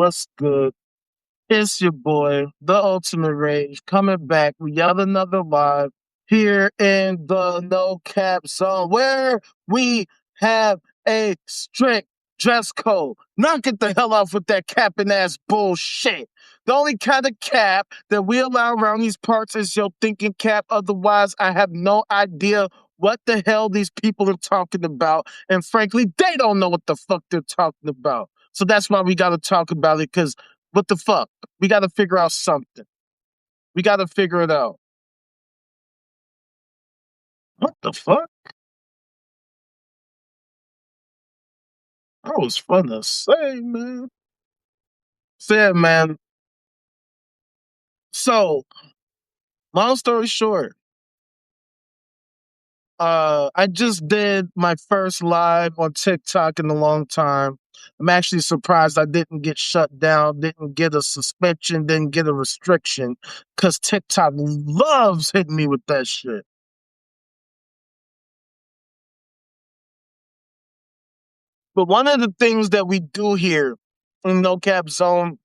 What's good? It's your boy, the Ultimate Rage, coming back with yet another live here in the No Cap Zone, where we have a strict dress code. Now get the hell off with that capping ass bullshit. The only kind of cap that we allow around these parts is your thinking cap. Otherwise, I have no idea what the hell these people are talking about. And frankly, they don't know what the fuck they're talking about. So that's why we got to talk about it, because what the fuck? We got to figure out something. We got to figure it out. What the fuck? That was fun to say, man. Say, man. So, long story short, I just did my first live on TikTok in a long time. I'm actually surprised I didn't get shut down, didn't get a suspension, didn't get a restriction, because TikTok loves hitting me with that shit. But one of the things that we do here in No Cap Zone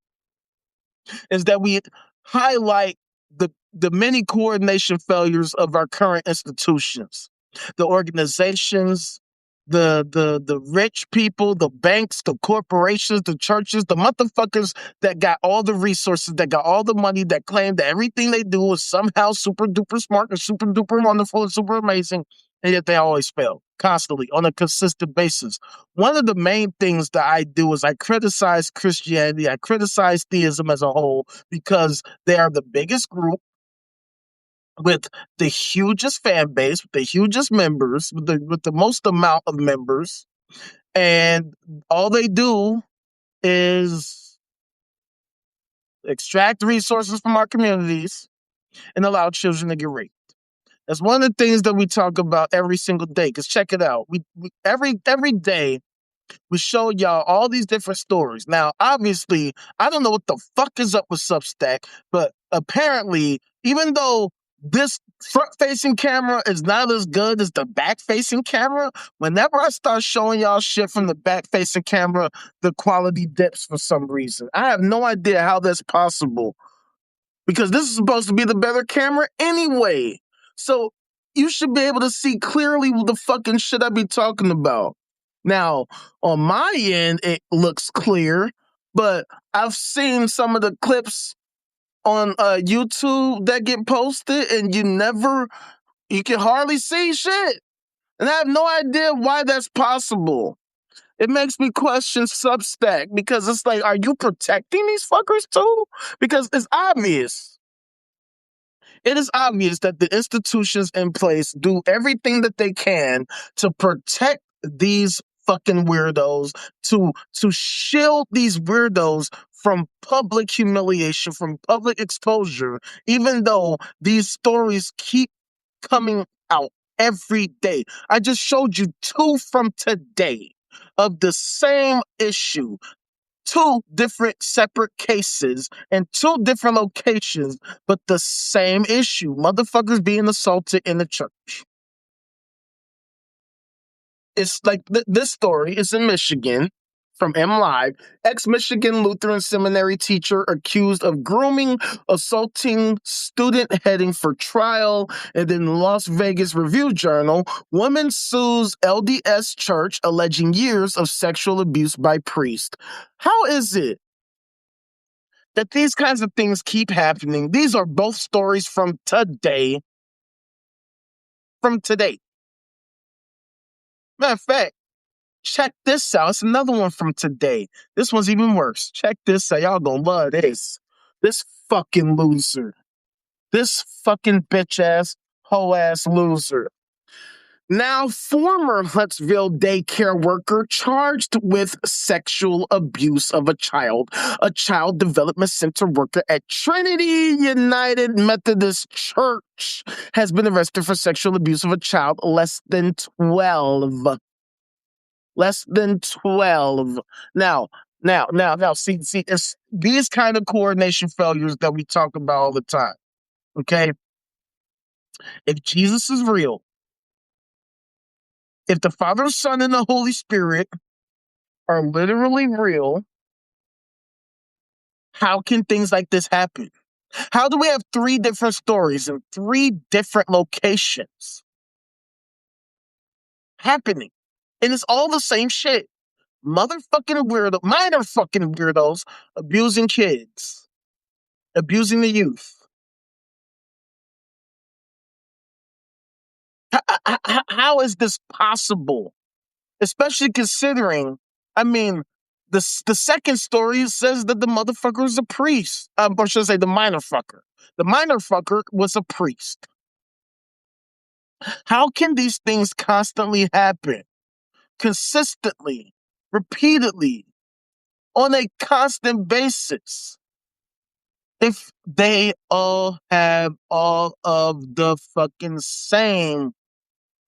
is that we highlight the many coordination failures of our current institutions, the organizations, the rich people, the banks, the corporations, the churches, the motherfuckers that got all the resources, that got all the money, that claim that everything they do is somehow super duper smart and super duper wonderful and super amazing, and yet they always fail constantly on a consistent basis. One of the main things that I do is I criticize Christianity, I criticize theism as a whole, because they are the biggest group with the hugest fan base, with the hugest members, with the most amount of members, and all they do is extract resources from our communities and allow children to get raped. That's one of the things that we talk about every single day. Because check it out, we every day we show y'all all these different stories. Now, obviously, I don't know what the fuck is up with Substack, but apparently, even though this front-facing camera is not as good as the back-facing camera, whenever I start showing y'all shit from the back-facing camera, the quality dips for some reason. I have no idea how that's possible, because this is supposed to be the better camera anyway. So you should be able to see clearly the fucking shit I be talking about. Now, on my end, it looks clear, but I've seen some of the clips on YouTube that get posted, and you can hardly see shit. And I have no idea why that's possible. It makes me question Substack, because it's like, are you protecting these fuckers too? Because it's obvious. It is obvious that the institutions in place do everything that they can to protect these fucking weirdos, to shield these weirdos from public humiliation, from public exposure, even though these stories keep coming out every day. I just showed you two from today of the same issue, two different separate cases in two different locations, but the same issue: motherfuckers being assaulted in the church. It's like this story is in Michigan from MLive. Ex-Michigan Lutheran Seminary teacher accused of grooming, assaulting student heading for trial. And then Las Vegas Review-Journal, woman sues LDS church alleging years of sexual abuse by priest. How is it that these kinds of things keep happening? These are both stories from today. From today. Matter of fact, check this out. It's another one from today. This one's even worse. Check this out. Y'all gonna love this. This fucking loser. This fucking bitch ass, hoe ass loser. Now, former Huntsville daycare worker charged with sexual abuse of a child development center worker at Trinity United Methodist Church has been arrested for sexual abuse of a child less than 12. Less than 12. Now, see, it's these kind of coordination failures that we talk about all the time, okay? If Jesus is real, if the Father, Son, and the Holy Spirit are literally real, How can things like this happen? How do we have 3 different stories in 3 different locations happening? And it's all the same shit. Motherfucking weirdo, minor fucking weirdos abusing kids, abusing the youth. How is this possible? Especially considering, I mean, the second story says that the motherfucker is a priest. Or should I say the minor fucker? The minor fucker was a priest. How can these things constantly happen? Consistently, repeatedly, on a constant basis? If they all have all of the fucking same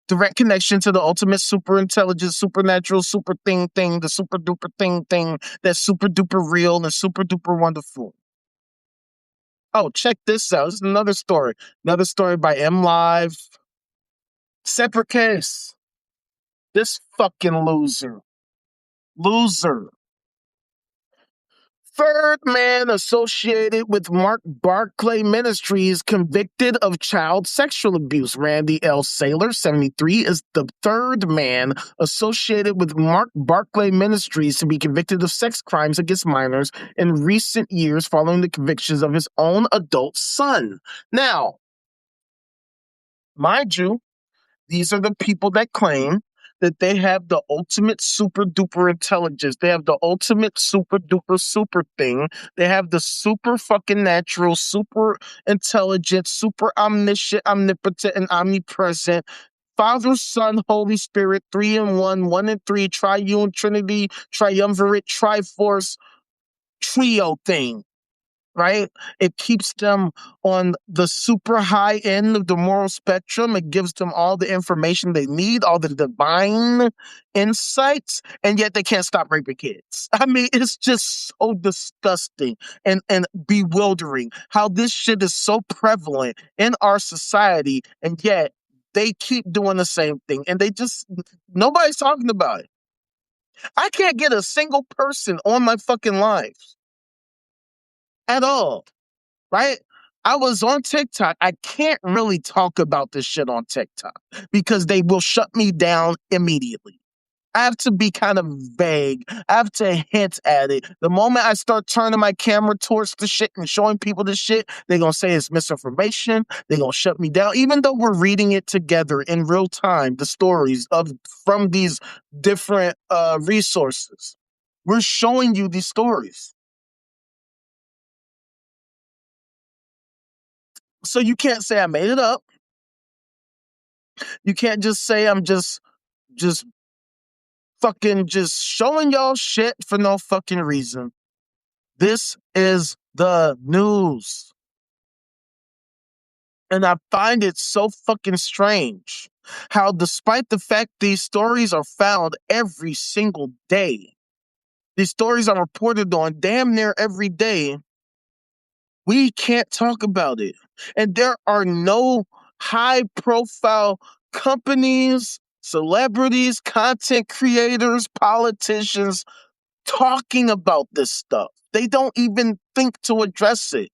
direct connection to the ultimate super intelligent, supernatural, super thing, the super duper thing that's super duper real and super duper wonderful. Oh, check this out. This is another story. Another story by M Live. Separate case. This fucking loser. Third man associated with Mark Barclay Ministries convicted of child sexual abuse. Randy L. Saylor, 73, is the third man associated with Mark Barclay Ministries to be convicted of sex crimes against minors in recent years following the convictions of his own adult son. Now, mind you, these are the people that claim that they have the ultimate super duper intelligence. They have the ultimate super duper super thing. They have the super fucking natural, super intelligent, super omniscient, omnipotent, and omnipresent Father, Son, Holy Spirit, 3 in 1, 1 in 3, triune Trinity, triumvirate, triforce, trio thing. Right? It keeps them on the super high end of the moral spectrum. It gives them all the information they need, all the divine insights, and yet they can't stop raping kids. I mean, it's just so disgusting and bewildering how this shit is so prevalent in our society, and yet they keep doing the same thing, and nobody's talking about it. I can't get a single person on my fucking lives at all. Right? I was on TikTok. I can't really talk about this shit on TikTok because they will shut me down immediately. I have to be kind of vague. I have to hint at it. The moment I start turning my camera towards the shit and showing people the shit, they're going to say it's misinformation. They're going to shut me down. Even though we're reading it together in real time, the stories from these different resources, we're showing you these stories. So you can't say I made it up. You can't just say I'm just fucking just showing y'all shit for no fucking reason. This is the news. And I find it so fucking strange how, despite the fact these stories are found every single day, these stories are reported on damn near every day, we can't talk about it. And there are no high profile companies, celebrities, content creators, politicians talking about this stuff. They don't even think to address it.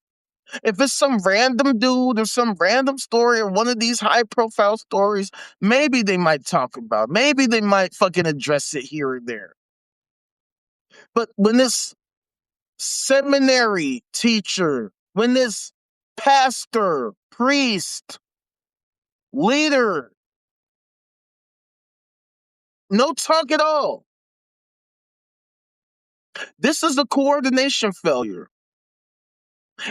If it's some random dude or some random story or one of these high profile stories, maybe they might talk about it. Maybe they might fucking address it here or there. But when this seminary teacher, when this pastor, priest, leader, no talk at all. This is a coordination failure.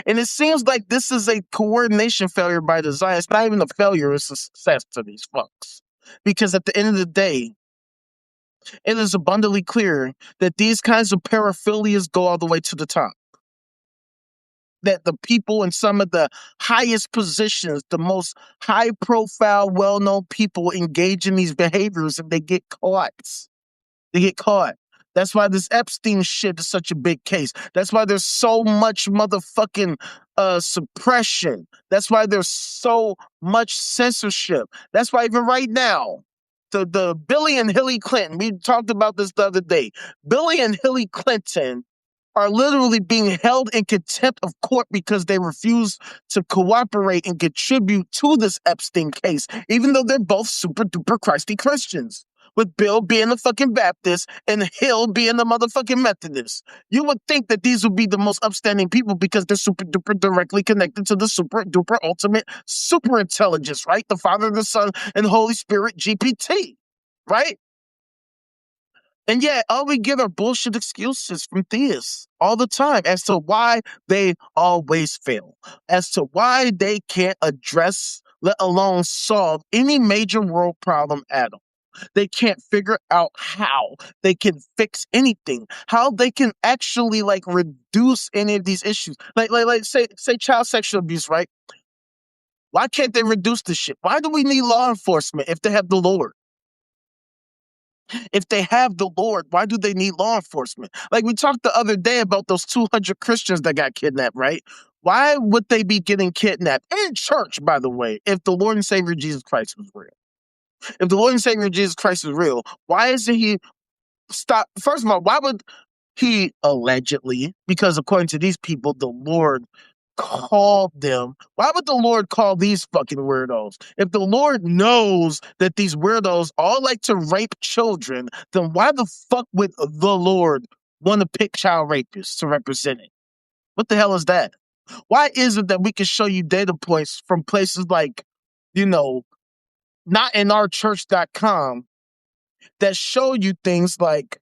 And it seems like this is a coordination failure by design. It's not even a failure, it's a success to these fucks. Because at the end of the day, it is abundantly clear that these kinds of paraphilias go all the way to the top. That the people in some of the highest positions, the most high profile, well known people engage in these behaviors and they get caught. They get caught. That's why this Epstein shit is such a big case. That's why there's so much motherfucking suppression. That's why there's so much censorship. That's why even right now, the Billy and Hillary Clinton, we talked about this the other day. Billy and Hillary Clinton are literally being held in contempt of court because they refuse to cooperate and contribute to this Epstein case, even though they're both super duper Christy Christians. With Bill being a fucking Baptist and Hill being a motherfucking Methodist. You would think that these would be the most upstanding people because they're super duper directly connected to the super duper ultimate super intelligence, right? The Father, the Son, and Holy Spirit, GPT, right? And yet, all we get are bullshit excuses from theists all the time as to why they always fail, as to why they can't address, let alone solve, any major world problem at all. They can't figure out how they can fix anything, how they can actually like reduce any of these issues. Like say child sexual abuse, right? Why can't they reduce this shit? Why do we need law enforcement if they have the Lord? If they have the Lord, why do they need law enforcement? Like we talked the other day about those 200 Christians that got kidnapped, right? Why would they be getting kidnapped in church, by the way, if the Lord and Savior Jesus Christ was real? If the Lord and Savior Jesus Christ is real, why isn't he stop? First of all, why would he allegedly, because according to these people, the Lord called them. Why would the Lord call these fucking weirdos? If the Lord knows that these weirdos all like to rape children, then why the fuck would the Lord want to pick child rapists to represent it? What the hell is that? Why is it that we can show you data points from places like, you know, notinourchurch.com that show you things like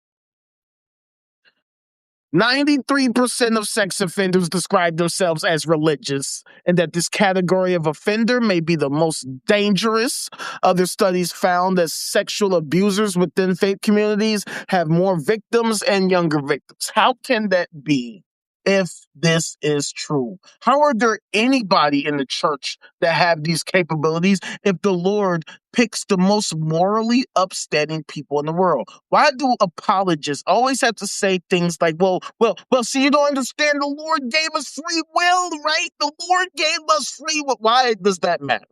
93% of sex offenders describe themselves as religious, and that this category of offender may be the most dangerous. Other studies found that sexual abusers within faith communities have more victims and younger victims. How can that be if this is true? How are there anybody in the church that have these capabilities if the Lord picks the most morally upstanding people in the world? Why do apologists always have to say things like, well, see, you don't understand. The Lord gave us free will, right? The Lord gave us free will. Why does that matter?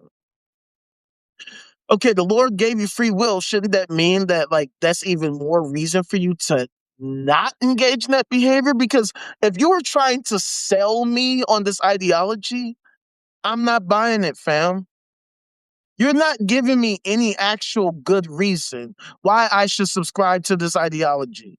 Okay, the Lord gave you free will. Shouldn't that mean that, like, that's even more reason for you to not engage in that behavior? Because if you were trying to sell me on this ideology, I'm not buying it, fam. You're not giving me any actual good reason why I should subscribe to this ideology.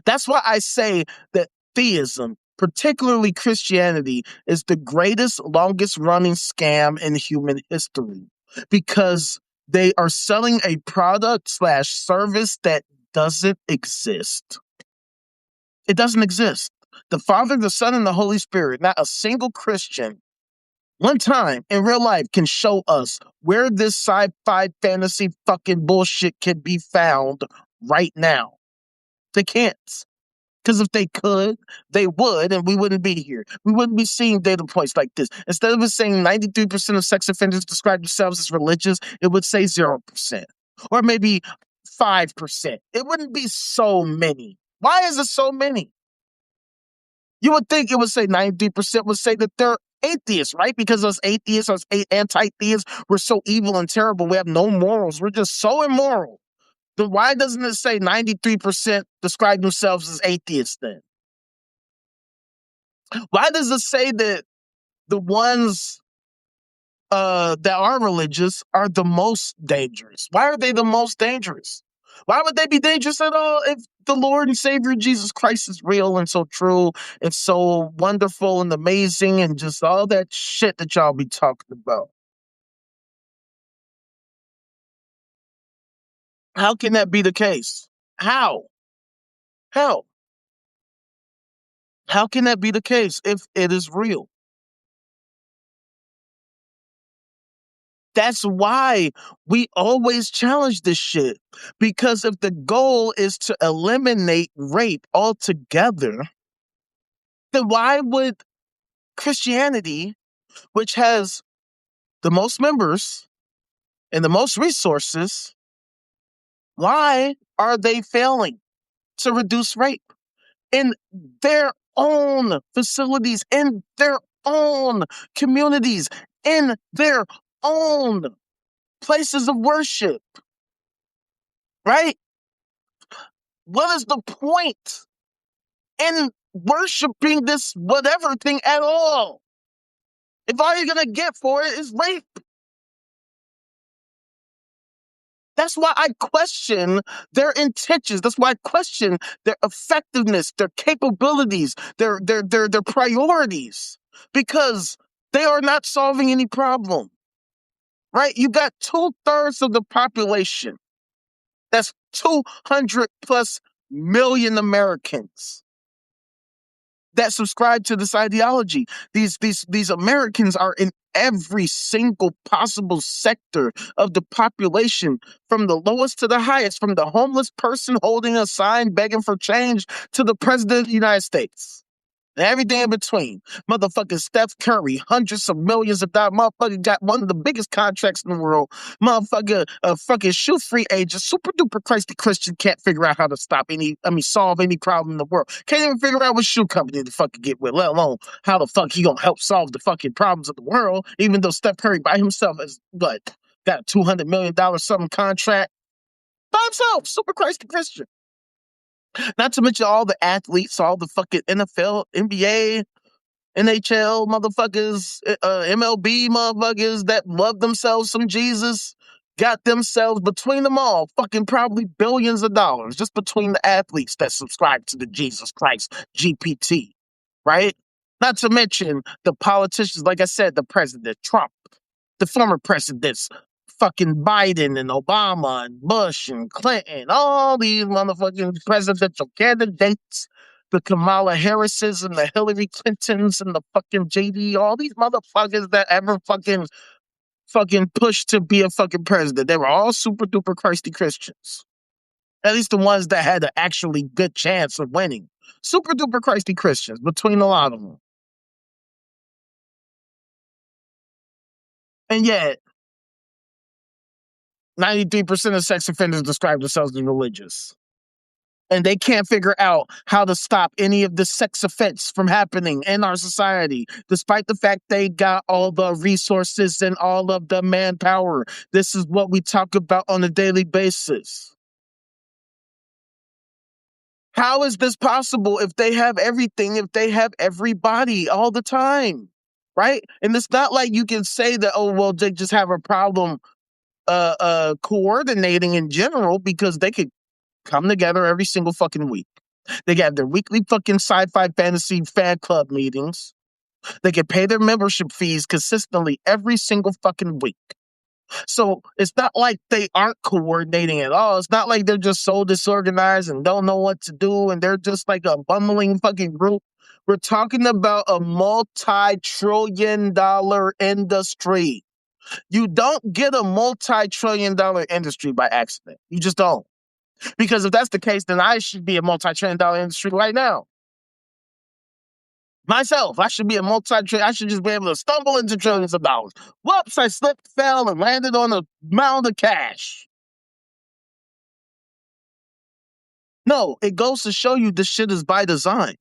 That's why I say that theism, particularly Christianity, is the greatest, longest running scam in human history because they are selling a product slash service that doesn't exist. It doesn't exist. The Father, the Son, and the Holy Spirit, not a single Christian one time in real life can show us where this sci-fi fantasy fucking bullshit can be found right now. They can't. Because if they could, they would, and we wouldn't be here. We wouldn't be seeing data points like this. Instead of it saying 93% of sex offenders describe themselves as religious, it would say 0%. Or maybe 5%. It wouldn't be so many. Why is it so many? You would think it would say 93% would say that they're atheists, right? Because us atheists, us anti-theists, we're so evil and terrible. We have no morals. We're just so immoral. Then why doesn't it say 93% describe themselves as atheists then? Why does it say that the ones that are religious are the most dangerous? Why are they the most dangerous? Why would they be dangerous at all if the Lord and Savior Jesus Christ is real and so true and so wonderful and amazing and just all that shit that y'all be talking about? How can that be the case? How? How? How can that be the case if it is real? That's why we always challenge this shit. Because if the goal is to eliminate rape altogether, then why would Christianity, which has the most members and the most resources, why are they failing to reduce rape in their own facilities, in their own communities, in their own places of worship, right? What is the point in worshiping this whatever thing at all. If all you're gonna get for it is rape. That's why I question their intentions. That's why I question their effectiveness, their capabilities, their priorities, because they are not solving any problem. Right? You got 2/3 of the population. That's 200 plus million Americans that subscribe to this ideology. These Americans are in every single possible sector of the population, from the lowest to the highest, from the homeless person holding a sign begging for change to the president of the United States. And everything in between. Motherfucking Steph Curry, hundreds of millions of dollars. Motherfucker got one of the biggest contracts in the world. Motherfucker, a fucking shoe free agent, super duper Christy Christian, can't figure out how to solve any problem in the world. Can't even figure out what shoe company to fucking get with, let alone how the fuck he gonna help solve the fucking problems of the world. Even though Steph Curry by himself has got a $200 million something contract by himself, super Christy Christian. Not to mention all the athletes, all the fucking NFL, NBA, NHL motherfuckers, MLB motherfuckers that love themselves some Jesus, got themselves between them all fucking probably billions of dollars just between the athletes that subscribe to the Jesus Christ GPT, right? Not to mention the politicians, like I said, the president, Trump, the former presidents, fucking Biden and Obama and Bush and Clinton, all these motherfucking presidential candidates, the Kamala Harrises and the Hillary Clintons and the fucking JD, all these motherfuckers that ever fucking pushed to be a fucking president. They were all super duper Christy Christians. At least the ones that had an actually good chance of winning. Super duper Christy Christians between a lot of them. And yet, 93% of sex offenders describe themselves as religious. And they can't figure out how to stop any of the sex offense from happening in our society, despite the fact they got all the resources and all of the manpower. This is what we talk about on a daily basis. How is this possible if they have everything, if they have everybody all the time, right? And it's not like you can say that, oh, well, they just have a problem coordinating in general, because they could come together every single fucking week. They have their weekly fucking sci-fi fantasy fan club meetings. They can pay their membership fees consistently every single fucking week. So it's not like they aren't coordinating at all. It's not like they're just so disorganized and don't know what to do and they're just like a bumbling fucking group. We're talking about a multi-trillion-dollar industry. You don't get a multi-trillion-dollar industry by accident. You just don't. Because if that's the case, then I should be a multi-trillion-dollar industry right now. Myself, I should be a multi-trillion. I should just be able to stumble into trillions of dollars. Whoops, I slipped, fell, and landed on a mound of cash. No, it goes to show you this shit is by design.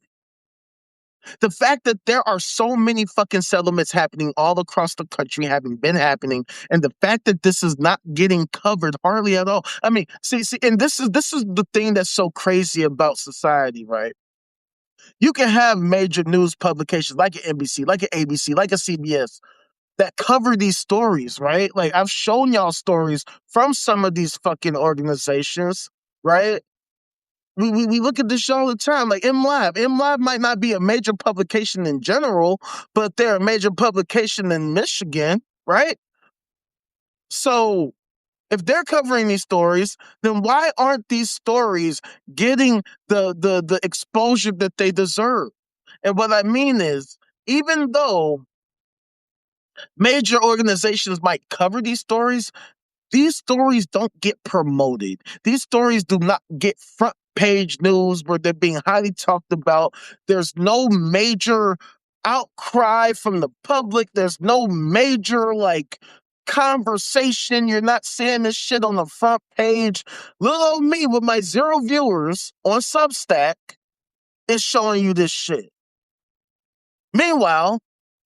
The fact that there are so many fucking settlements happening all across the country, having been happening, and the fact that this is not getting covered hardly at all. I mean, see, and this is the thing that's so crazy about society, right? You can have major news publications like an NBC, like an ABC, like a CBS that cover these stories, right? Like I've shown y'all stories from some of these fucking organizations, right? We look at this show all the time, like MLive. MLive might not be a major publication in general, but they're a major publication in Michigan, right? So if they're covering these stories, then why aren't these stories getting the exposure that they deserve? And what I mean is, even though major organizations might cover these stories don't get promoted. These stories do not get front page news where they're being highly talked about. There's no major outcry from the public. There's no major conversation. You're not seeing this shit on the front page. Little old me with my 0 viewers on Substack is showing you this shit. Meanwhile,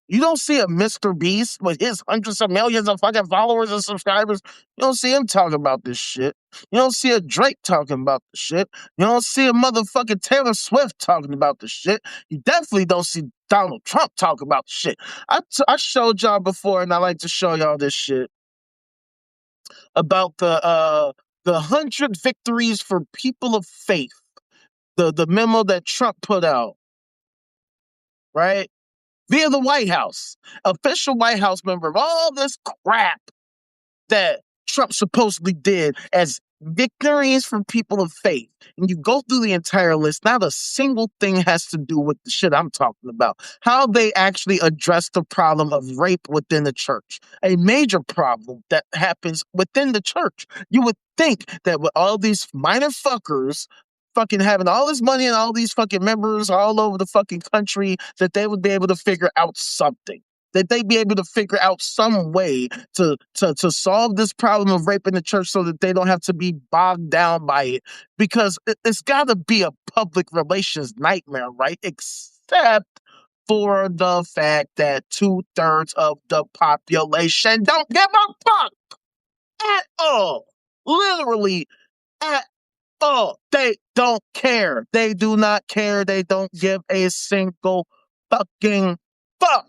You don't see a Mr. Beast with his hundreds of millions of fucking followers and subscribers. You don't see him talking about this shit. You don't see a Drake talking about the shit. You don't see a motherfucking Taylor Swift talking about the shit. You definitely don't see Donald Trump talking about the shit. I showed y'all before, and I like to show y'all this shit about the 100 victories for people of faith. The memo that Trump put out, right? Via the White House, official White House member of all this crap that Trump supposedly did as victories for people of faith. And you go through the entire list, not a single thing has to do with the shit I'm talking about. How they actually address the problem of rape within the church, a major problem that happens within the church. You would think that with all these minor fuckers fucking having all this money and all these fucking members all over the fucking country, that they would be able to figure out something. That they'd be able to figure out some way to solve this problem of rape in the church so that they don't have to be bogged down by it. Because it's got to be a public relations nightmare, right? Except for the fact that 2/3 of the population don't give a fuck at all. Literally at all. They don't care. They do not care. They don't give a single fucking fuck.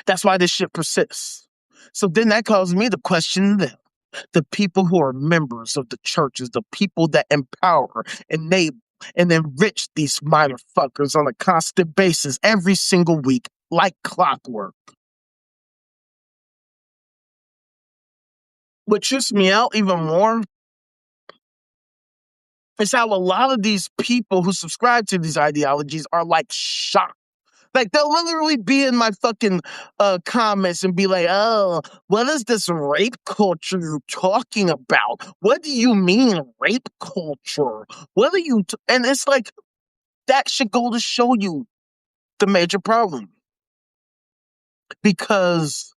That's why this shit persists. So then that causes me to question them. The people who are members of the churches, the people that empower, enable, and enrich these minor fuckers on a constant basis every single week, like clockwork. What trips me out even more is how a lot of these people who subscribe to these ideologies are like shocked. Like, they'll literally be in my fucking comments and be like, oh, what is this rape culture you're talking about? What do you mean rape culture? What are you... And it's like, that should go to show you the major problem. Because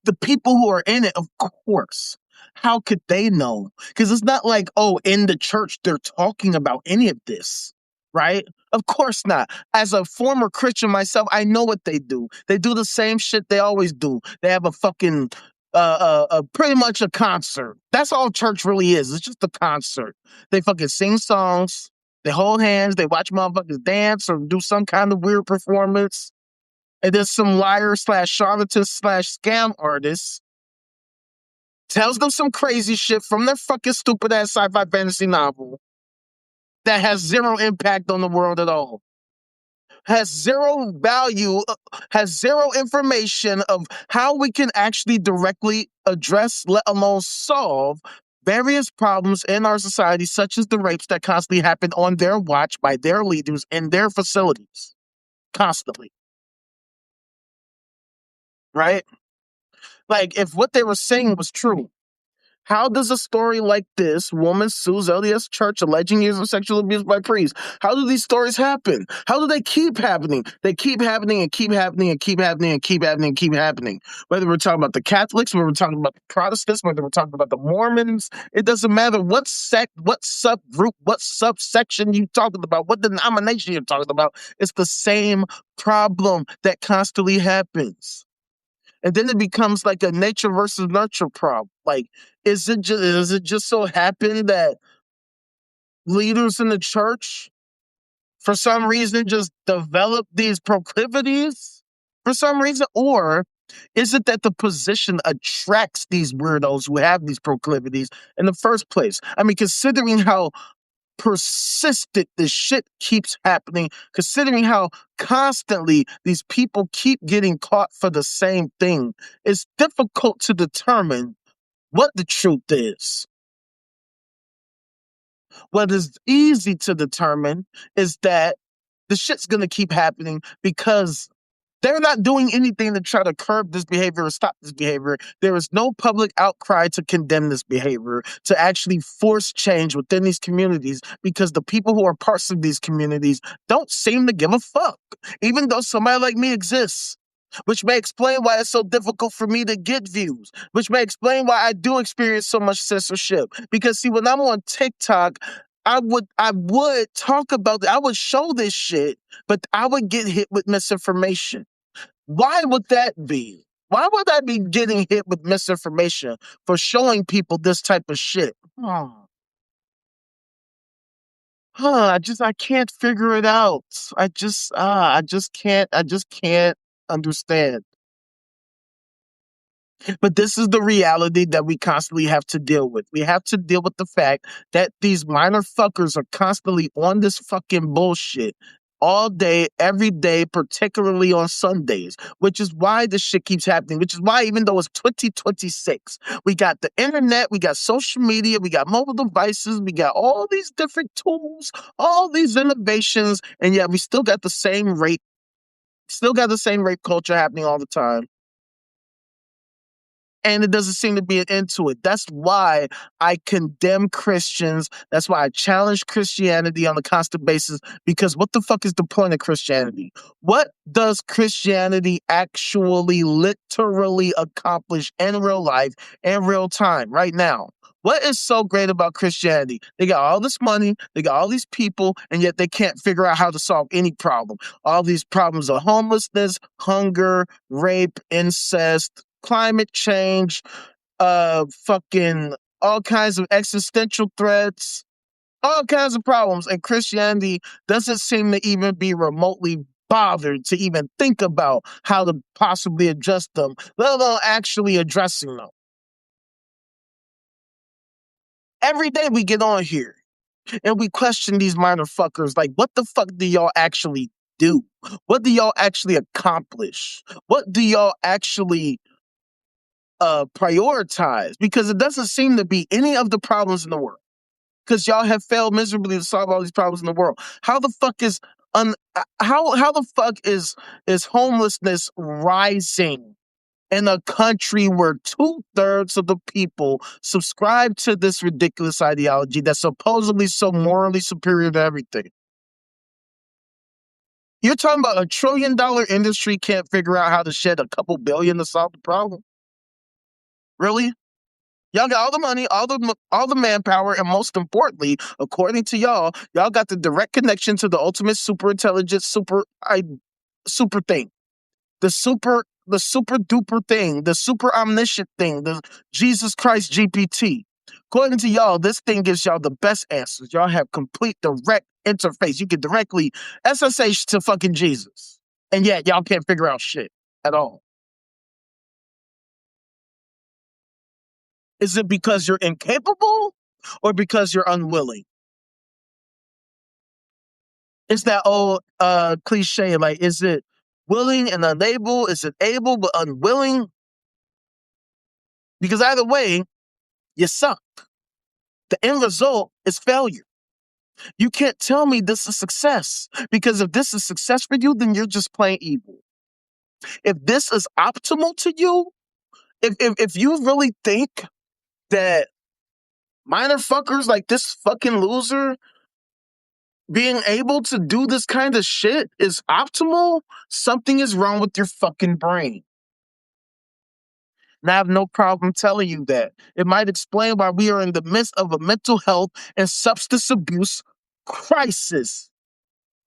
the people who are in it, of course, how could they know? Because it's not like, oh, in the church, they're talking about any of this, right? Of course not. As a former Christian myself, I know what they do. They do the same shit they always do. They have a fucking, pretty much a concert. That's all church really is. It's just a concert. They fucking sing songs. They hold hands. They watch motherfuckers dance or do some kind of weird performance. And then some liar / charlatan / scam artist tells them some crazy shit from their fucking stupid ass sci-fi fantasy novel that has zero impact on the world at all. Has zero value, has zero information of how we can actually directly address, let alone solve, various problems in our society, such as the rapes that constantly happen on their watch by their leaders in their facilities. Constantly. Right? Like, if what they were saying was true, how does a story like this, woman sues LDS Church alleging years of sexual abuse by priests, how do these stories happen? How do they keep happening? They keep happening and keep happening and keep happening and keep happening and keep happening. Whether we're talking about the Catholics, whether we're talking about the Protestants, whether we're talking about the Mormons, it doesn't matter what sect, what subgroup, what subsection you're talking about, what denomination you're talking about. It's the same problem that constantly happens. And then it becomes like a nature versus nurture problem. Like, does it just so happen that leaders in the church, for some reason, just develop these proclivities for some reason? Or is it that the position attracts these weirdos who have these proclivities in the first place? I mean, considering how persistent this shit keeps happening, considering how constantly these people keep getting caught for the same thing, it's difficult to determine what the truth is. What is easy to determine is that the shit's gonna keep happening because they're not doing anything to try to curb this behavior or stop this behavior. There is no public outcry to condemn this behavior, to actually force change within these communities, because the people who are parts of these communities don't seem to give a fuck, even though somebody like me exists. Which may explain why it's so difficult for me to get views, which may explain why I do experience so much censorship. Because see, when I'm on TikTok, I would talk about it. I would show this shit, but I would get hit with misinformation. Why would that be? Why would I be getting hit with misinformation for showing people this type of shit? Huh. I can't figure it out. I just can't understand. But this is the reality that we constantly have to deal with. We have to deal with the fact that these minor fuckers are constantly on this fucking bullshit all day, every day, particularly on Sundays, which is why this shit keeps happening, which is why, even though it's 2026, we got the internet, we got social media, we got mobile devices, we got all these different tools, all these innovations, and yet we still got the same rape culture happening all the time, and it doesn't seem to be an end to it. That's why I condemn Christians. That's why I challenge Christianity on a constant basis, because what the fuck is the point of Christianity? What does Christianity actually literally accomplish in real life, in real time, right now? What is so great about Christianity? They got all this money, they got all these people, and yet they can't figure out how to solve any problem. All these problems of homelessness, hunger, rape, incest, climate change, fucking all kinds of existential threats, all kinds of problems. And Christianity doesn't seem to even be remotely bothered to even think about how to possibly address them, let alone actually addressing them. Every day we get on here and we question these minor fuckers like, what the fuck do y'all actually do? What do y'all actually accomplish? What do y'all actually prioritize? Because it doesn't seem to be any of the problems in the world. Because y'all have failed miserably to solve all these problems in the world. How the fuck is how the fuck is homelessness rising in a country where 2/3 of the people subscribe to this ridiculous ideology that's supposedly so morally superior to everything? You're talking about $1 trillion industry can't figure out how to shed a couple billion to solve the problem? Really? Y'all got all the money, all the manpower, and most importantly, according to y'all got the direct connection to the ultimate super intelligent super thing, the super duper thing, the super omniscient thing, the Jesus Christ GPT. According to y'all, this thing gives y'all the best answers. Y'all have complete direct interface. You can directly SSH to fucking Jesus, and yet y'all can't figure out shit at all. Is it because you're incapable or because you're unwilling? It's that old cliche, like, is it willing and unable? Is it able but unwilling? Because either way, you suck. The end result is failure. You can't tell me this is success, because if this is success for you, then you're just plain evil. If this is optimal to you, if you really think that minor fuckers like this fucking loser being able to do this kind of shit is optimal, something is wrong with your fucking brain. And I have no problem telling you that. It might explain why we are in the midst of a mental health and substance abuse crisis.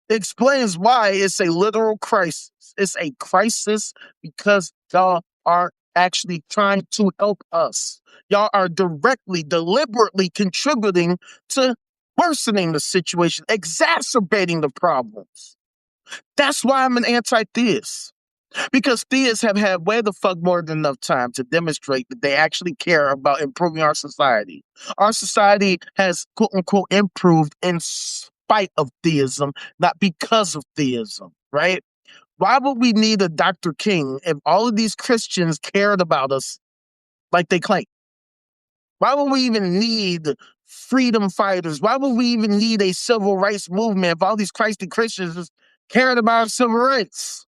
It explains why it's a literal crisis. It's a crisis because y'all are actually trying to help us. Y'all are directly, deliberately contributing to worsening the situation, exacerbating the problems. That's why I'm an anti-theist. Because theists have had way the fuck more than enough time to demonstrate that they actually care about improving our society. Our society has, quote unquote, improved in spite of theism, not because of theism, right? Why would we need a Dr. King if all of these Christians cared about us like they claim? Why would we even need freedom fighters? Why would we even need a civil rights movement if all these Christy Christians cared about civil rights?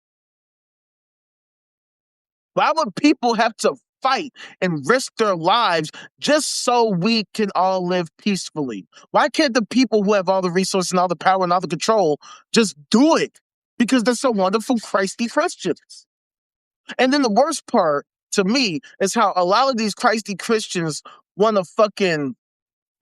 Why would people have to fight and risk their lives just so we can all live peacefully? Why can't the people who have all the resources and all the power and all the control just do it? Because they're so wonderful, Christy Christians. And then the worst part to me is how a lot of these Christy Christians want to fucking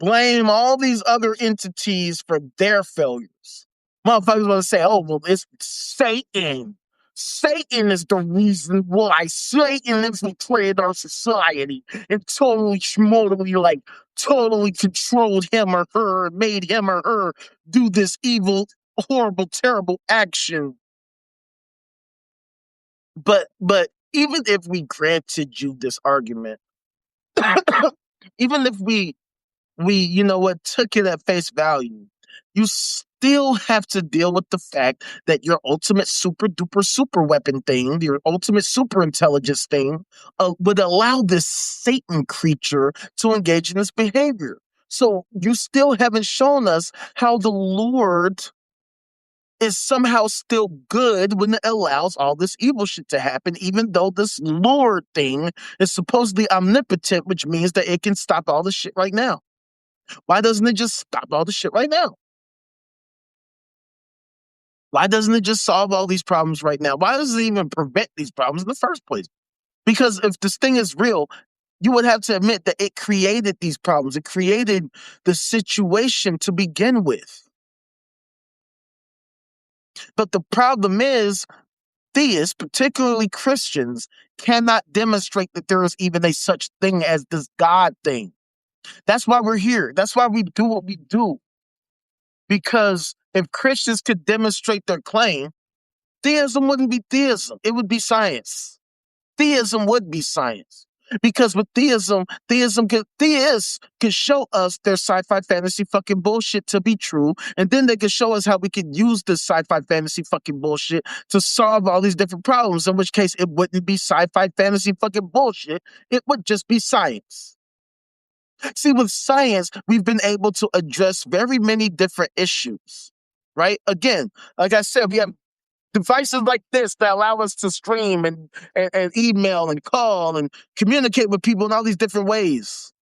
blame all these other entities for their failures. Motherfuckers want to say, oh, well, it's Satan. Satan is the reason why. Satan infiltrated our society and totally controlled him or her, made him or her do this evil, horrible, terrible action. But even if we granted you this argument, even if we took it at face value, you still have to deal with the fact that your ultimate super duper super weapon thing, your ultimate super intelligence thing, would allow this Satan creature to engage in this behavior. So you still haven't shown us how the Lord is somehow still good when it allows all this evil shit to happen, even though this Lord thing is supposedly omnipotent, which means that it can stop all this shit right now. Why doesn't it just stop all the shit right now? Why doesn't it just solve all these problems right now? Why does it even prevent these problems in the first place? Because if this thing is real, you would have to admit that it created these problems. It created the situation to begin with. But the problem is, theists, particularly Christians, cannot demonstrate that there is even a such thing as this God thing. That's why we're here. That's why we do what we do. Because if Christians could demonstrate their claim, theism wouldn't be theism. It would be science. Theism would be science. Because with theism theists could show us their sci-fi fantasy fucking bullshit to be true, and then they could show us how we could use this sci-fi fantasy fucking bullshit to solve all these different problems, in which case it wouldn't be sci-fi fantasy fucking bullshit. It would just be science. See, with science, we've been able to address very many different issues, right? Again, like I said, we have devices like this that allow us to stream and email and call and communicate with people in all these different ways.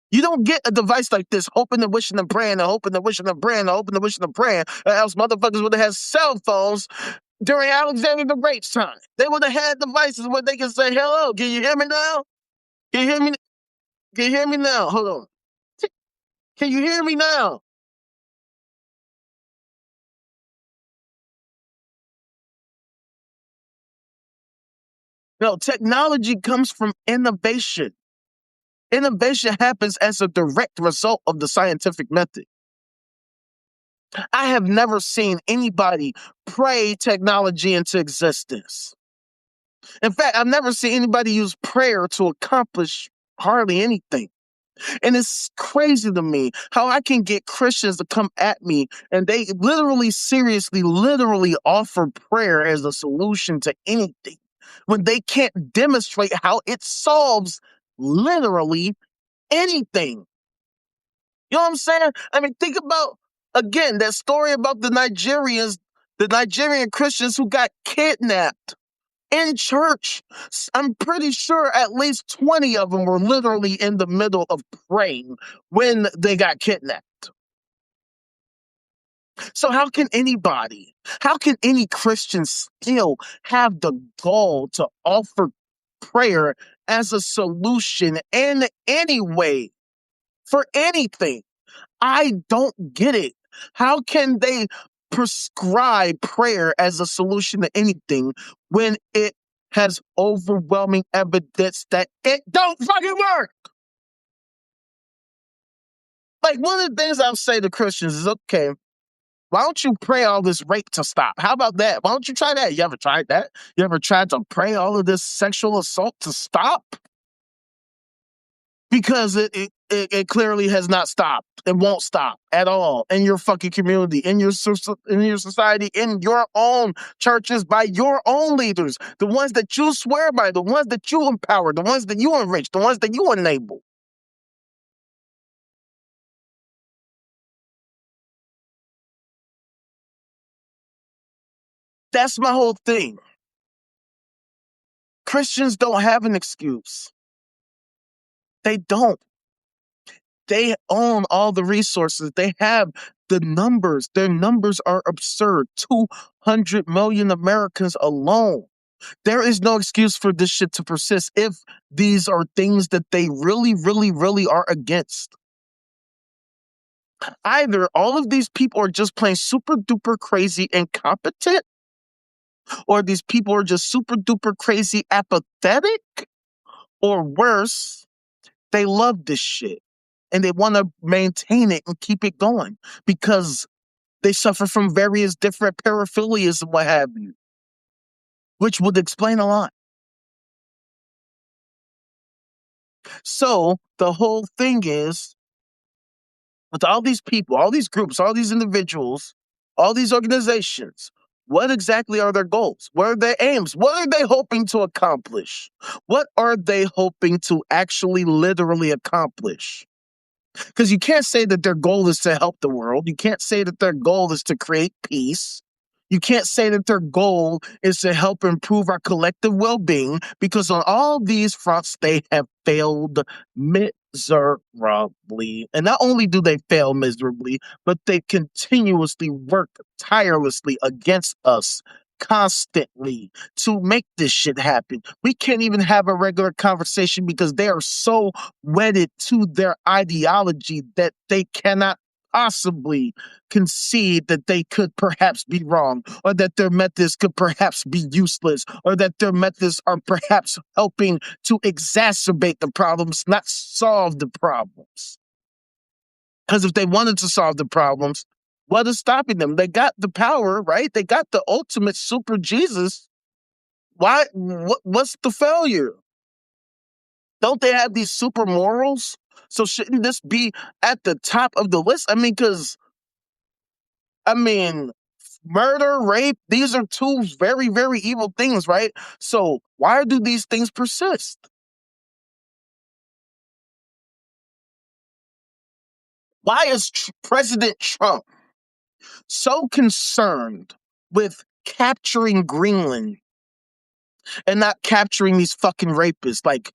You don't get a device like this hoping and wishing and praying and hoping and wishing and praying and hoping and wishing and praying, or else motherfuckers would have had cell phones during Alexander the Great's time. They would have had devices where they can say, hello, can you hear me now? Can you hear me? Can you hear me now? Hold on. Can you hear me now? No, technology comes from innovation. Innovation happens as a direct result of the scientific method. I have never seen anybody pray technology into existence. In fact, I've never seen anybody use prayer to accomplish hardly anything. And it's crazy to me how I can get Christians to come at me and they literally, seriously, literally offer prayer as a solution to anything when they can't demonstrate how it solves literally anything. You know what I'm saying? I mean, think about, again, that story about the Nigerian Christians who got kidnapped in church. I'm pretty sure at least 20 of them were literally in the middle of praying when they got kidnapped. So how can any Christian still have the gall to offer prayer as a solution in any way for anything? I don't get it. How can they prescribe prayer as a solution to anything when it has overwhelming evidence that it don't fucking work? Like, one of the things I'll say to Christians is, okay, why don't you pray all this rape to stop? How about that? Why don't you try that? You ever tried that? You ever tried to pray all of this sexual assault to stop? Because it clearly has not stopped. It won't stop at all in your fucking community, in your society, in your own churches, by your own leaders, the ones that you swear by, the ones that you empower, the ones that you enrich, the ones that you enable. That's my whole thing. Christians don't have an excuse. They don't. They own all the resources. They have the numbers. Their numbers are absurd. 200 million Americans alone. There is no excuse for this shit to persist if these are things that they really, really, really are against. Either all of these people are just plain super duper crazy incompetent, or these people are just super duper crazy apathetic, or worse, they love this shit and they want to maintain it and keep it going because they suffer from various different paraphilias and what have you, which would explain a lot. So the whole thing is, with all these people, all these groups, all these individuals, all these organizations, what exactly are their goals? What are their aims? What are they hoping to accomplish? What are they hoping to actually literally accomplish? Because you can't say that their goal is to help the world. You can't say that their goal is to create peace. You can't say that their goal is to help improve our collective well-being, because on all these fronts, they have failed miserably. And not only do they fail miserably, but they continuously work tirelessly against us constantly to make this shit happen. We can't even have a regular conversation because they are so wedded to their ideology that they cannot possibly concede that they could perhaps be wrong, or that their methods could perhaps be useless, or that their methods are perhaps helping to exacerbate the problems, not solve the problems. Because if they wanted to solve the problems, what is stopping them? They got the power, right? They got the ultimate super Jesus. Why? What's the failure? Don't they have these super morals? So shouldn't this be at the top of the list? I mean, murder, rape, these are two very, very evil things, right? So why do these things persist? Why is President Trump so concerned with capturing Greenland and not capturing these fucking rapists like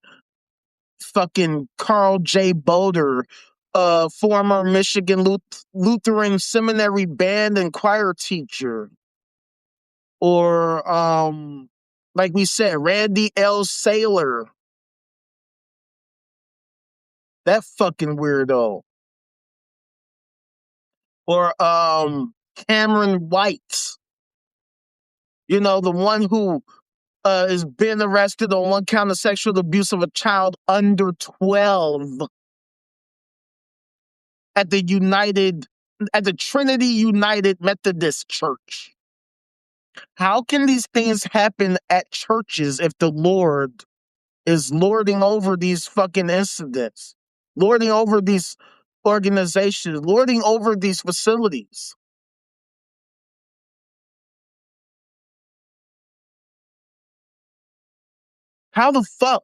fucking Carl J. Boulder, former Michigan Lutheran Seminary band and choir teacher, or like we said, Randy L. Saylor, that fucking weirdo, or Cameron White, the one who is being arrested on one count of sexual abuse of a child under 12 at the Trinity United Methodist Church. How can these things happen at churches if the Lord is lording over these fucking incidents, lording over these organizations, lording over these facilities? How the fuck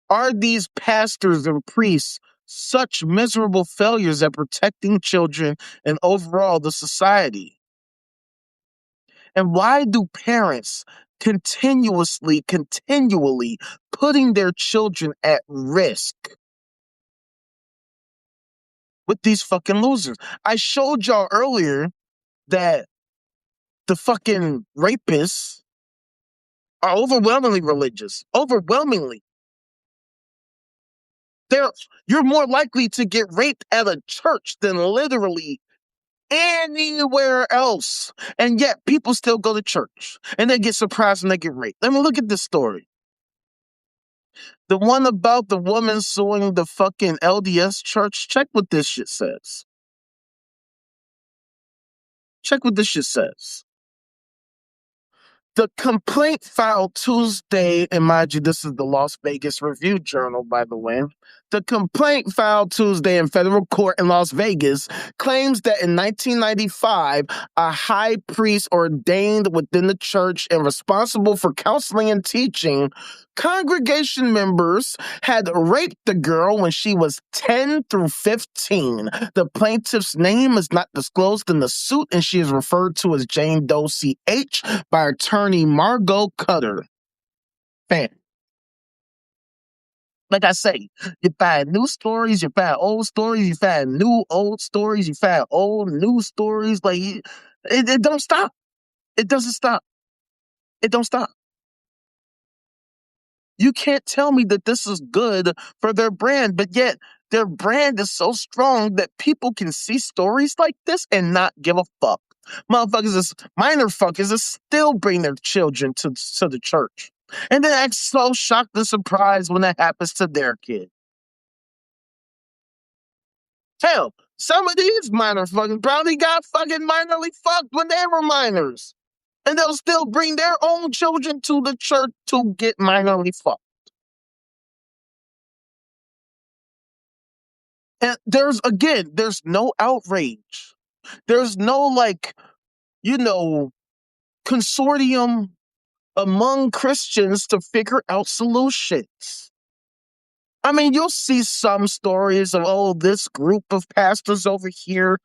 are these pastors and priests such miserable failures at protecting children and overall the society? And why do parents continually putting their children at risk with these fucking losers? I showed y'all earlier that the fucking rapists are overwhelmingly religious. Overwhelmingly. You're more likely to get raped at a church than literally anywhere else. And yet people still go to church and they get surprised when they get raped. Let me look at this story. The one about the woman suing the fucking LDS church. Check what this shit says. Check what this shit says. The complaint filed Tuesday, and mind you, this is the Las Vegas Review Journal, by the way. The complaint filed Tuesday in federal court in Las Vegas claims that in 1995, a high priest ordained within the church and responsible for counseling and teaching congregation members had raped the girl when she was 10 through 15. The plaintiff's name is not disclosed in the suit, and she is referred to as Jane Doe CH by attorney Margot Cutter. Fan. Like I say, you find new stories, you find old stories, you find new old stories, you find old new stories. Like it don't stop. It doesn't stop. It don't stop. You can't tell me that this is good for their brand, but yet their brand is so strong that people can see stories like this and not give a fuck. Motherfuckers is minor fuckers is still bring their children to the church. And then act so shocked and surprised when that happens to their kid. Hell, some of these minor fuckers probably got fucking minorly fucked when they were minors. And they'll still bring their own children to the church to get minorly fucked. And there's no outrage. There's no, like, consortium among Christians to figure out solutions. I mean, you'll see some stories of, oh, this group of pastors over here,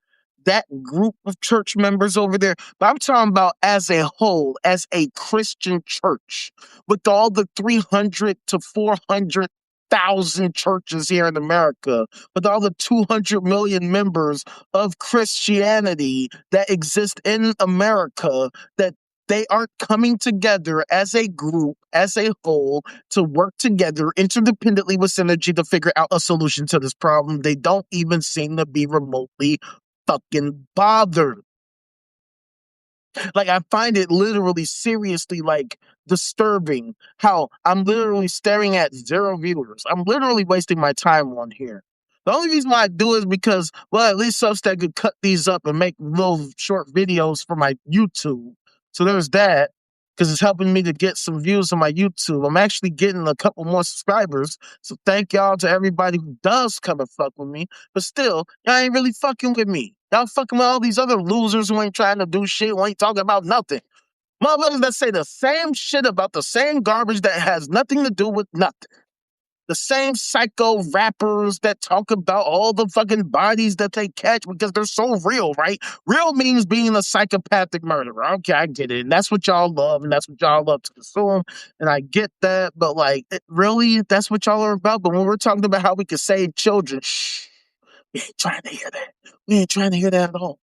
that group of church members over there. But I'm talking about as a whole, as a Christian church, with all the 300 to 400,000 churches here in America, with all the 200 million members of Christianity that exist in America, that they aren't coming together as a group, as a whole, to work together interdependently with synergy to figure out a solution to this problem. They don't even seem to be remotely fucking bothered. Like, I find it literally seriously, like, disturbing how I'm literally staring at 0 viewers. I'm literally wasting my time on here. The only reason why I do it is because, well, at least Substack could cut these up and make little short videos for my YouTube. So there's that, because it's helping me to get some views on my YouTube. I'm actually getting a couple more subscribers. So thank y'all to everybody who does come and fuck with me. But still, y'all ain't really fucking with me. Y'all fucking with all these other losers who ain't trying to do shit, who ain't talking about nothing. Motherfuckers that say the same shit about the same garbage that has nothing to do with nothing. The same psycho rappers that talk about all the fucking bodies that they catch because they're so real, right? Real means being a psychopathic murderer. Okay, I get it. And that's what y'all love, and that's what y'all love to consume. And I get that, but like, really, that's what y'all are about? But when we're talking about how we can save children, shh, we ain't trying to hear that. We ain't trying to hear that at all.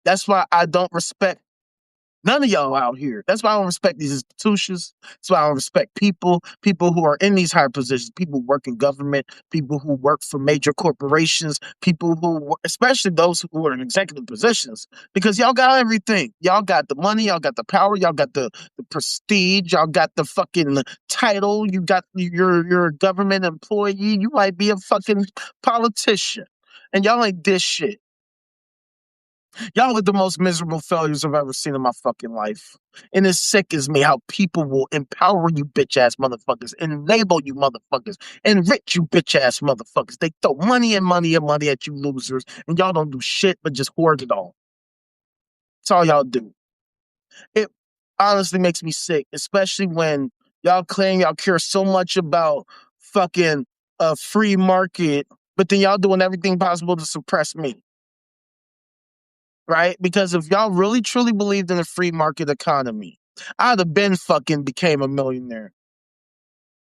That's why I don't respect none of y'all out here. That's why I don't respect these institutions. That's why I don't respect people who are in these higher positions, people who work in government, people who work for major corporations, people who, especially those who are in executive positions, because y'all got everything. Y'all got the money, y'all got the power, y'all got the prestige, y'all got the fucking title, you're a government employee, you might be a fucking politician, and y'all ain't this shit. Y'all are the most miserable failures I've ever seen in my fucking life. And it sickens me how people will empower you bitch ass motherfuckers, enable you motherfuckers, enrich you bitch ass motherfuckers. They throw money and money and money at you losers, and y'all don't do shit but just hoard it all. That's all y'all do. It honestly makes me sick, especially when y'all claim y'all care so much about fucking a free market, but then y'all doing everything possible to suppress me. Right? Because if y'all really truly believed in a free market economy, I'd have been fucking became a millionaire.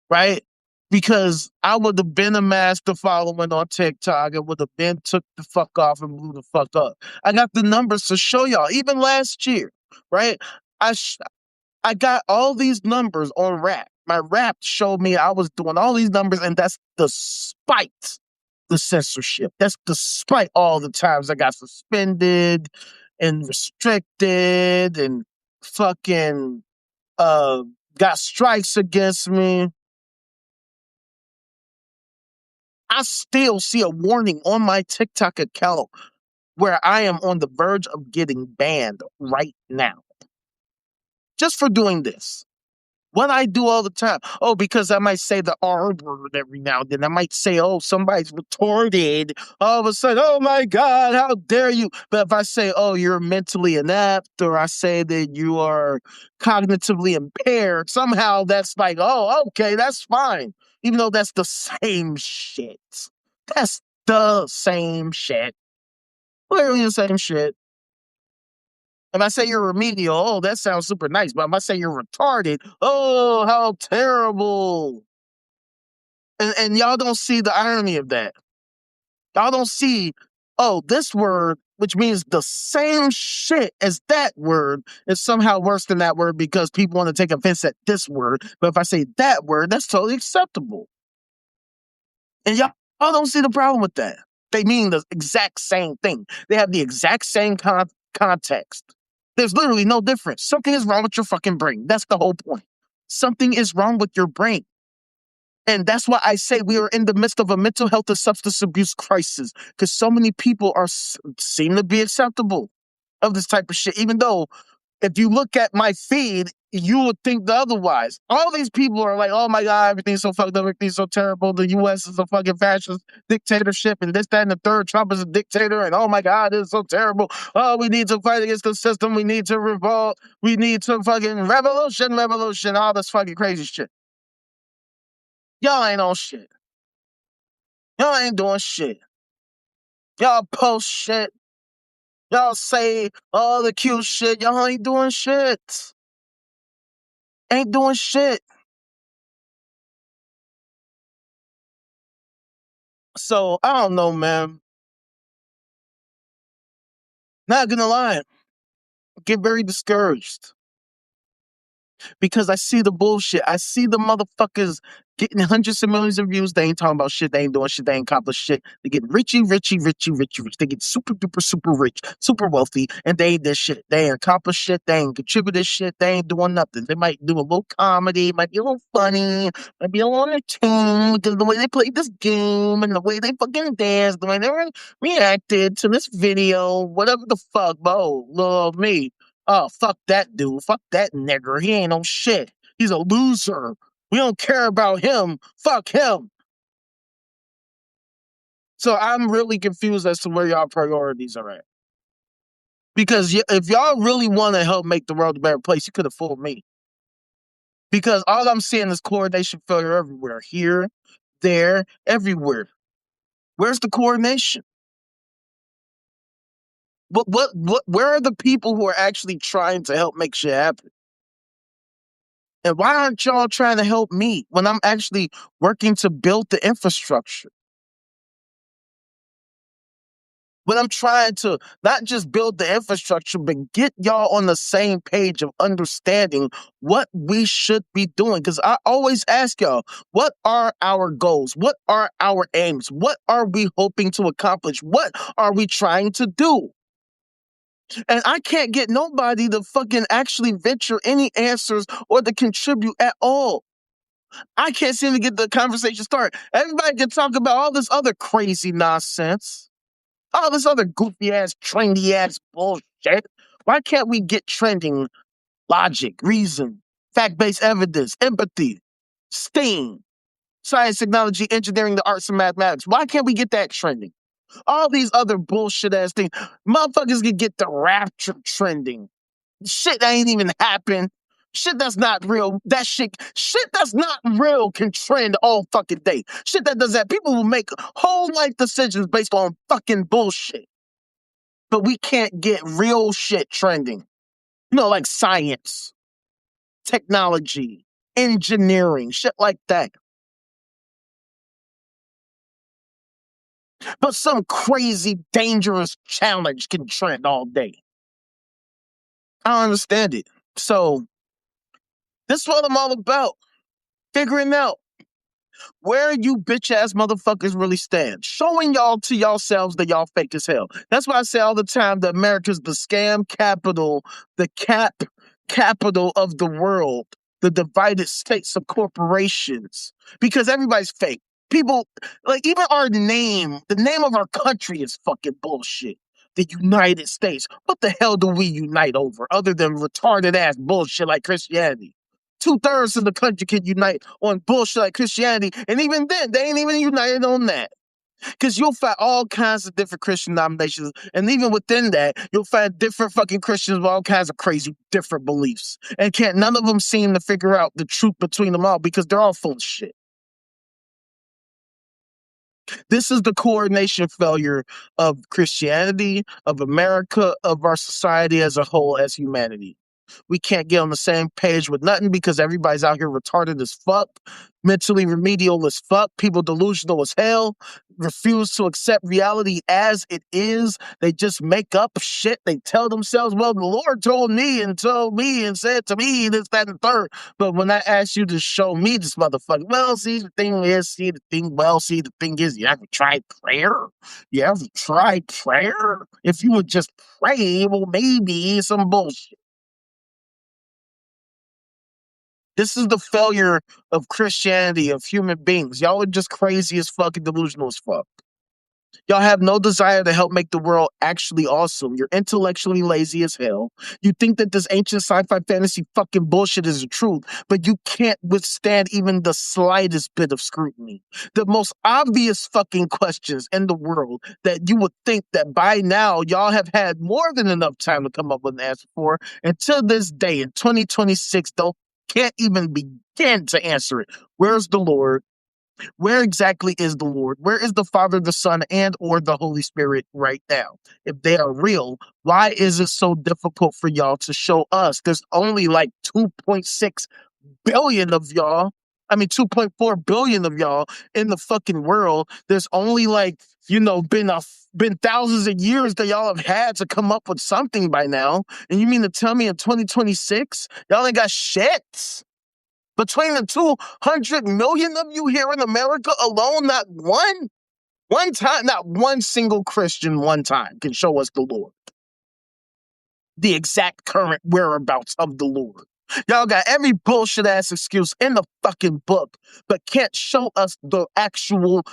Right? Because I would have been amassed the following on TikTok and would have been took the fuck off and blew the fuck up. I got the numbers to show y'all. Even last year, right? I got all these numbers on Rap. My Rap showed me I was doing all these numbers, and that's despite the censorship. That's despite all the times I got suspended and restricted and fucking got strikes against me. I still see a warning on my TikTok account where I am on the verge of getting banned right now just for doing this. What I do all the time. Oh, because I might say the R word every now and then. I might say, oh, somebody's retarded. All of a sudden, oh my God, how dare you? But if I say, oh, you're mentally inept, or I say that you are cognitively impaired, somehow that's like, oh, okay, that's fine. Even though that's the same shit. That's the same shit. Literally the same shit. If I say you're remedial, oh, that sounds super nice. But if I say you're retarded, oh, how terrible. And y'all don't see the irony of that. Y'all don't see, oh, this word, which means the same shit as that word, is somehow worse than that word because people want to take offense at this word. But if I say that word, that's totally acceptable. And y'all I don't see the problem with that. They mean the exact same thing. They have the exact same context. There's literally no difference. Something is wrong with your fucking brain. That's the whole point. Something is wrong with your brain. And that's why I say we are in the midst of a mental health and substance abuse crisis, because so many people seem to be acceptable of this type of shit, even though if you look at my feed, you would think the otherwise. All these people are like, oh my God, everything's so fucked up, everything's so terrible. The US is a fucking fascist dictatorship, and this, that, and the third. Trump is a dictator, and oh my God, it's so terrible. Oh, we need to fight against the system. We need to revolt. We need to fucking revolution, all this fucking crazy shit. Y'all ain't on shit. Y'all ain't doing shit. Y'all post shit. Y'all say all the cute shit. Y'all ain't doing shit. Ain't doing shit. So, I don't know, man. Not gonna lie. Get very discouraged. Because I see the bullshit. I see the motherfuckers getting hundreds of millions of views. They ain't talking about shit. They ain't doing shit. They ain't accomplished shit. They get rich. They get super duper super rich, super wealthy, and they ain't this shit. They ain't accomplished shit. They ain't contributed shit. They ain't doing nothing. They might do a little comedy, might be a little funny, might be a little entertaining because the way they played this game and the way they fucking danced, the way they reacted to this video, whatever the fuck, bro. Love me. Oh, fuck that dude. Fuck that nigger. He ain't no shit. He's a loser. We don't care about him. Fuck him. So I'm really confused as to where y'all priorities are at. Because if y'all really want to help make the world a better place, you could have fooled me. Because all I'm seeing is coordination failure everywhere. Here, there, everywhere. Where's the coordination? Where are the people who are actually trying to help make shit happen? And why aren't y'all trying to help me when I'm actually working to build the infrastructure? When I'm trying to not just build the infrastructure, but get y'all on the same page of understanding what we should be doing. Because I always ask y'all, what are our goals? What are our aims? What are we hoping to accomplish? What are we trying to do? And I can't get nobody to fucking actually venture any answers or to contribute at all. I can't seem to get the conversation started. Everybody can talk about all this other crazy nonsense, all this other goofy ass, trendy ass bullshit. Why can't we get trending logic, reason, fact-based evidence, empathy, STEAM, science, technology, engineering, the arts, and mathematics? Why can't we get that trending? All these other bullshit ass things. Motherfuckers can get the rapture trending. Shit that ain't even happened. Shit that's not real. That shit that's not real can trend all fucking day. Shit that does that. People will make whole life decisions based on fucking bullshit. But we can't get real shit trending. You know, like science, technology, engineering, shit like that. But some crazy, dangerous challenge can trend all day. I don't understand it. So, this is what I'm all about. Figuring out where you bitch ass motherfuckers really stand. Showing y'all to yourselves that y'all fake as hell. That's why I say all the time that America's the scam capital, the capital of the world, the divided states of corporations. Because everybody's fake. People, like even our name, the name of our country is fucking bullshit. The United States. What the hell do we unite over other than retarded ass bullshit like Christianity? 2/3 of the country can unite on bullshit like Christianity, and even then, they ain't even united on that. Because you'll find all kinds of different Christian denominations, and even within that, you'll find different fucking Christians with all kinds of crazy different beliefs. And can't none of them seem to figure out the truth between them all because they're all full of shit. This is the coordination failure of Christianity, of America, of our society as a whole, as humanity. We can't get on the same page with nothing because everybody's out here retarded as fuck, mentally remedial as fuck, people delusional as hell, refuse to accept reality as it is. They just make up shit. They tell themselves, well, the Lord told me and said to me this, that, and third. But when I ask you to show me this motherfucker, the thing is, you ever tried prayer? You ever tried prayer? If you would just pray, well, maybe some bullshit. This is the failure of Christianity, of human beings. Y'all are just crazy as fuck and delusional as fuck. Y'all have no desire to help make the world actually awesome. You're intellectually lazy as hell. You think that this ancient sci-fi fantasy fucking bullshit is the truth, but you can't withstand even the slightest bit of scrutiny. The most obvious fucking questions in the world that you would think that by now y'all have had more than enough time to come up with an answer for, until this day in 2026, though, can't even begin to answer it. Where's the Lord? Where exactly is the Lord? Where is the Father, the Son, and or the Holy Spirit right now? If they are real, why is it so difficult for y'all to show us? There's only like 2.6 billion of y'all. I mean, 2.4 billion of y'all in the fucking world. There's only like, been thousands of years that y'all have had to come up with something by now. And you mean to tell me in 2026, y'all ain't got shit? Between the 200 million of you here in America alone, not one single Christian one time can show us the Lord. The exact current whereabouts of the Lord. Y'all got every bullshit ass excuse in the fucking book, but can't show us the actual,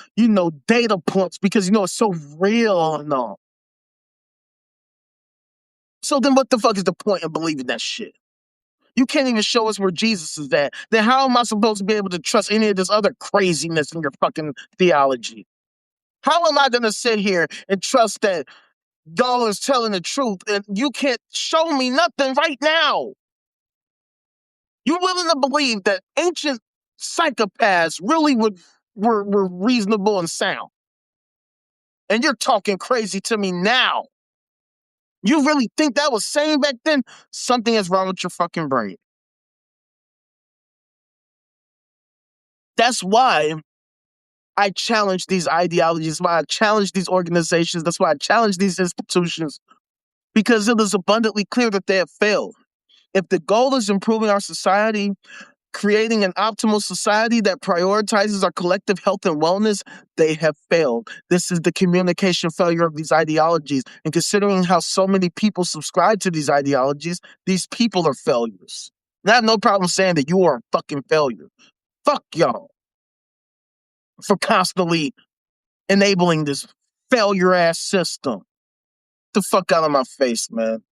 data points because it's so real and all. So then what the fuck is the point of believing that shit? You can't even show us where Jesus is at. Then how am I supposed to be able to trust any of this other craziness in your fucking theology? How am I going to sit here and trust that y'all is telling the truth and you can't show me nothing right now? You willing to believe that ancient psychopaths really were reasonable and sound? And you're talking crazy to me now. You really think that was sane back then? Something is wrong with your fucking brain. That's why I challenge these ideologies, why I challenge these organizations, that's why I challenge these institutions, because it is abundantly clear that they have failed. If the goal is improving our society, creating an optimal society that prioritizes our collective health and wellness, they have failed. This is the communication failure of these ideologies. And considering how so many people subscribe to these ideologies, these people are failures. And I have no problem saying that you are a fucking failure. Fuck y'all for constantly enabling this failure ass system. Get the fuck out of my face, man.